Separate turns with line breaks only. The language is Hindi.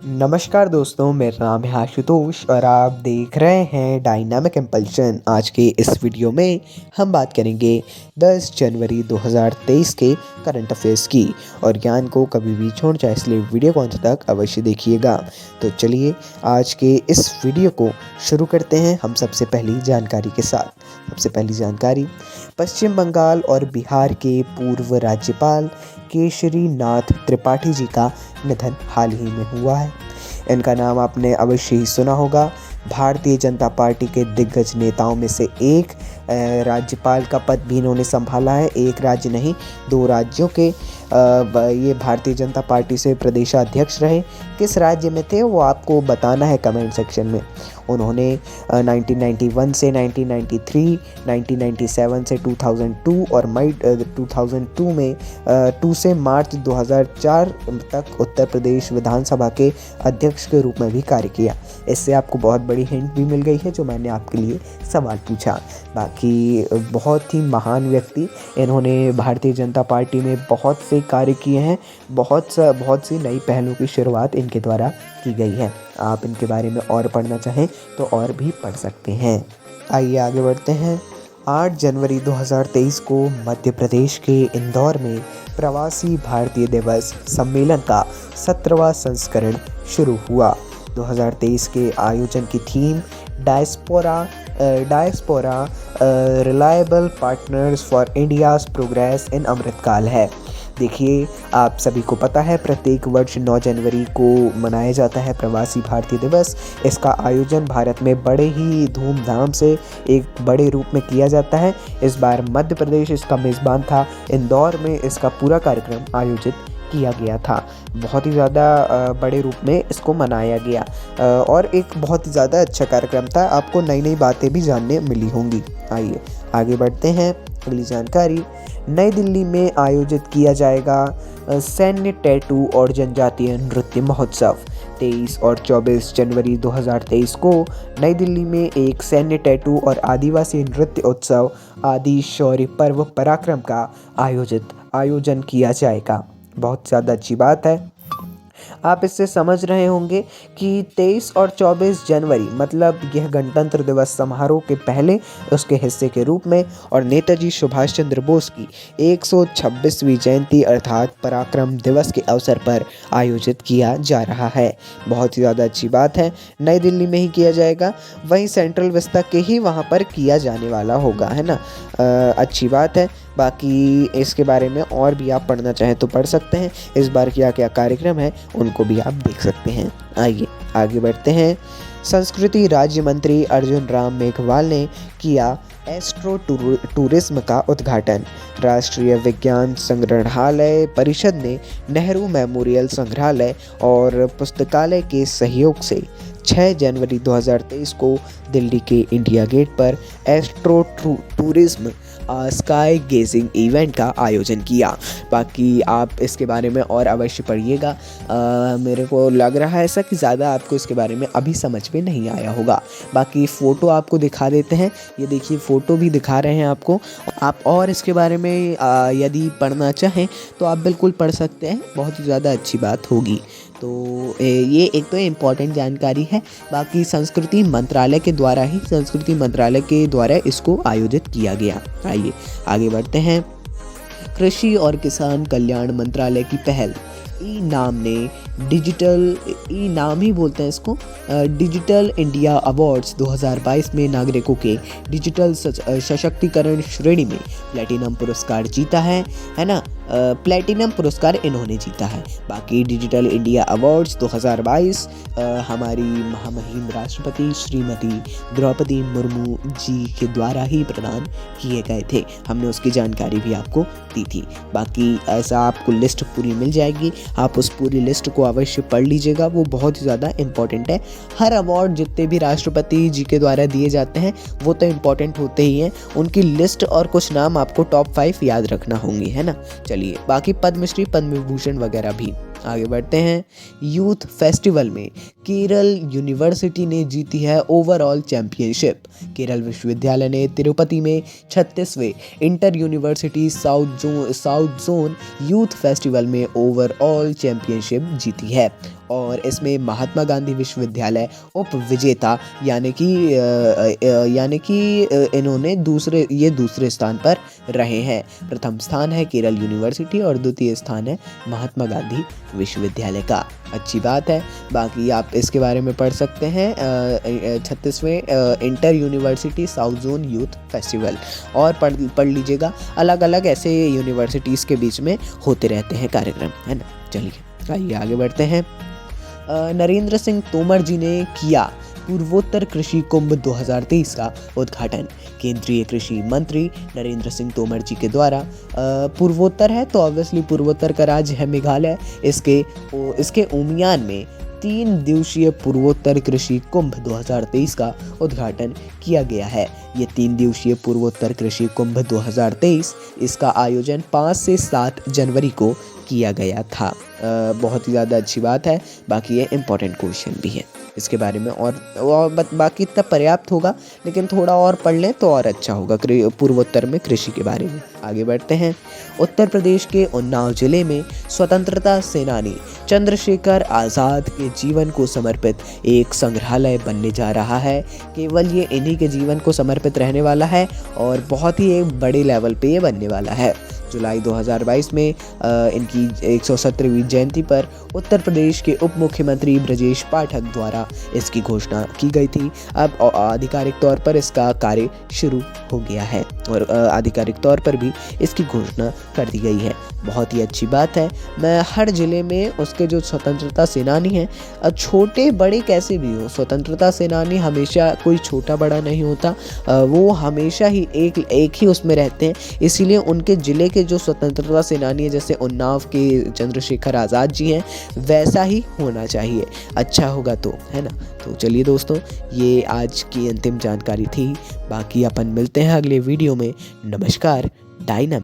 नमस्कार दोस्तों, मेरा नाम है आशुतोष और आप देख रहे हैं डायनामिक इम्पल्शन। आज के इस वीडियो में हम बात करेंगे 10 जनवरी 2023 के करंट अफेयर्स की। और ज्ञान को कभी भी छोड़ जाए, इसलिए वीडियो को अंत तक अवश्य देखिएगा। तो चलिए आज के इस वीडियो को शुरू करते हैं हम सबसे पहली जानकारी के साथ। सबसे पहली जानकारी, पश्चिम बंगाल और बिहार के पूर्व राज्यपाल केशरी नाथ त्रिपाठी जी का निधन हाल ही में हुआ है। इनका नाम आपने अवश्य ही सुना होगा। भारतीय जनता पार्टी के दिग्गज नेताओं में से एक, राज्यपाल का पद भी इन्होंने संभाला है। एक राज्य नहीं, 2 राज्यों के ये भारतीय जनता पार्टी से प्रदेशाध्यक्ष रहे। किस राज्य में थे वो आपको बताना है कमेंट सेक्शन में। उन्होंने 1991 से 1993, 1997 से 2002 और मई 2002 में 2 से मार्च 2004 तक उत्तर प्रदेश विधानसभा के अध्यक्ष के रूप में भी कार्य किया। इससे आपको बहुत बड़ी हिंट भी मिल गई है जो मैंने आपके लिए सवाल पूछा। बाकी बहुत ही महान व्यक्ति, इन्होंने भारतीय जनता पार्टी में बहुत से कार्य किए हैं। बहुत सी नई पहलों की शुरुआत इनके द्वारा की गई है। आप इनके बारे में और पढ़ना चाहें तो और भी पढ़ सकते हैं। आइए आगे बढ़ते हैं। 8 जनवरी 2023 को मध्य प्रदेश के इंदौर में प्रवासी भारतीय दिवस सम्मेलन का 17वां संस्करण शुरू हुआ। 2023 के आयोजन की theme diaspora reliable partners for India's progress in Amritkaal है। देखिए, आप सभी को पता है प्रत्येक वर्ष 9 जनवरी को मनाया जाता है प्रवासी भारतीय दिवस। इसका आयोजन भारत में बड़े ही धूमधाम से एक बड़े रूप में किया जाता है। इस बार मध्य प्रदेश इसका मेज़बान था। इंदौर में इसका पूरा कार्यक्रम आयोजित किया गया था। बहुत ही ज़्यादा बड़े रूप में इसको मनाया गया और एक बहुत ही ज़्यादा अच्छा कार्यक्रम था। आपको नई नई बातें भी जानने मिली होंगी। आइए आगे बढ़ते हैं। अगली जानकारी, नई दिल्ली में आयोजित किया जाएगा सैन्य टैटू और जनजातीय नृत्य महोत्सव। 23 और 24 जनवरी 2023 को नई दिल्ली में एक सैन्य टैटू और आदिवासी नृत्य उत्सव आदि शौर्य पर्व पराक्रम का आयोजन किया जाएगा। बहुत ज़्यादा अच्छी बात है। आप इससे समझ रहे होंगे कि 23 और 24 जनवरी मतलब यह गणतंत्र दिवस समारोह के पहले उसके हिस्से के रूप में और नेताजी सुभाष चंद्र बोस की 126वीं जयंती अर्थात पराक्रम दिवस के अवसर पर आयोजित किया जा रहा है। बहुत ही ज़्यादा अच्छी बात है। नई दिल्ली में ही किया जाएगा, वहीं सेंट्रल विस्ता के ही वहाँ पर किया जाने वाला होगा, है ना। अच्छी बात है। बाकी इसके बारे में और भी आप पढ़ना चाहें तो पढ़ सकते हैं। इस बार क्या क्या कार्यक्रम है उनको भी आप देख सकते हैं। आइए आगे बढ़ते हैं। संस्कृति राज्य मंत्री अर्जुन राम मेघवाल ने किया एस्ट्रो टूरिज्म का उद्घाटन। राष्ट्रीय विज्ञान संग्रहालय परिषद ने नेहरू मेमोरियल संग्रहालय और पुस्तकालय के सहयोग से 6 जनवरी 2023 को दिल्ली के इंडिया गेट पर astro tourism sky gazing event का आयोजन किया। बाकी आप इसके बारे में और अवश्य पढ़िएगा। मेरे को लग रहा है ऐसा कि ज़्यादा आपको इसके बारे में अभी समझ में नहीं आया होगा। बाकी फ़ोटो आपको दिखा देते हैं। ये देखिए, फ़ोटो भी दिखा रहे हैं आपको। आप और इसके बारे में यदि पढ़ना चाहें तो आप बिल्कुल पढ़ सकते हैं। बहुत ही ज़्यादा अच्छी बात होगी। तो ये एक तो इम्पॉर्टेंट जानकारी है। बाकी संस्कृति मंत्रालय के द्वारा इसको आयोजित किया गया। आइए आगे बढ़ते हैं। कृषि और किसान कल्याण मंत्रालय की पहल ई नाम ही बोलते हैं इसको, डिजिटल इंडिया अवार्ड्स 2022 में नागरिकों के डिजिटल सशक्तिकरण श्रेणी में प्लैटिनम पुरस्कार जीता है ना। प्लैटिनम पुरस्कार इन्होंने जीता है। बाकी डिजिटल इंडिया अवार्ड्स 2022 हमारी महामहिम राष्ट्रपति श्रीमती द्रौपदी मुर्मू जी के द्वारा ही प्रदान किए गए थे। हमने उसकी जानकारी भी आपको दी थी। बाकी ऐसा आपको लिस्ट पूरी मिल जाएगी। आप उस पूरी लिस्ट को अवश्य पढ़ लीजिएगा, वो बहुत ही ज़्यादा इम्पॉर्टेंट है। हर अवार्ड जितने भी राष्ट्रपति जी के द्वारा दिए जाते हैं वो तो इम्पॉर्टेंट होते ही हैं। उनकी लिस्ट और कुछ नाम आपको टॉप 5 याद रखना होंगे, है ना। चलिए, बाकी पद्मश्री पद्म विभूषण वगैरह भी आगे बढ़ते हैं। यूथ फेस्टिवल में केरल यूनिवर्सिटी ने जीती है ओवरऑल चैंपियनशिप। केरल विश्वविद्यालय ने तिरुपति में 36वें inter university south zone youth festival में ओवरऑल चैंपियनशिप जीती है और इसमें महात्मा गांधी विश्वविद्यालय उप विजेता यानी कि इन्होंने दूसरे स्थान पर रहे हैं। प्रथम स्थान है केरल यूनिवर्सिटी और द्वितीय स्थान है महात्मा गांधी विश्वविद्यालय का। अच्छी बात है। बाकी आप इसके बारे में पढ़ सकते हैं 36वें inter university south zone youth festival और पढ़ लीजिएगा। अलग अलग ऐसे यूनिवर्सिटीज़ के बीच में होते रहते हैं कार्यक्रम, है ना। चलिए आइए आगे बढ़ते हैं। नरेंद्र सिंह तोमर जी ने किया पूर्वोत्तर कृषि कुंभ 2023 का उद्घाटन। केंद्रीय कृषि मंत्री नरेंद्र सिंह तोमर जी के द्वारा पूर्वोत्तर है तो ऑब्वियसली पूर्वोत्तर का राज्य है मेघालय। इसके उमियान में 3 दिवसीय पूर्वोत्तर कृषि कुंभ 2023 का उद्घाटन किया गया है। ये 3 दिवसीय पूर्वोत्तर कृषि कुंभ 2023 इसका आयोजन 5 से 7 जनवरी को किया गया था। बहुत ही ज़्यादा अच्छी बात है। बाकी ये इम्पोर्टेंट क्वेश्चन भी है इसके बारे में और बाकी इतना पर्याप्त होगा, लेकिन थोड़ा और पढ़ लें तो और अच्छा होगा पूर्वोत्तर में कृषि के बारे में। आगे बढ़ते हैं। उत्तर प्रदेश के उन्नाव जिले में स्वतंत्रता सेनानी चंद्रशेखर आज़ाद के जीवन को समर्पित एक संग्रहालय बनने जा रहा है। केवल ये इन्हीं के जीवन को समर्पित रहने वाला है और बहुत ही एक बड़े लेवल पे ये बनने वाला है। जुलाई 2022 में इनकी 117वीं जयंती पर उत्तर प्रदेश के उप मुख्यमंत्री ब्रजेश पाठक द्वारा इसकी घोषणा की गई थी। अब आधिकारिक तौर पर इसका कार्य शुरू हो गया है और आधिकारिक तौर पर भी इसकी घोषणा कर दी गई है। बहुत ही अच्छी बात है। मैं हर ज़िले में उसके जो स्वतंत्रता सेनानी हैं, छोटे बड़े कैसे भी हो, स्वतंत्रता सेनानी हमेशा कोई छोटा बड़ा नहीं होता, वो हमेशा ही एक ही उसमें रहते हैं। इसीलिए उनके ज़िले के जो स्वतंत्रता सेनानी है, जैसे उन्नाव के चंद्रशेखर आज़ाद जी हैं, वैसा ही होना चाहिए। अच्छा होगा तो, है ना। तो चलिए दोस्तों, ये आज की अंतिम जानकारी थी। बाकी अपन मिलते हैं अगले वीडियो में। नमस्कार। डायनामिक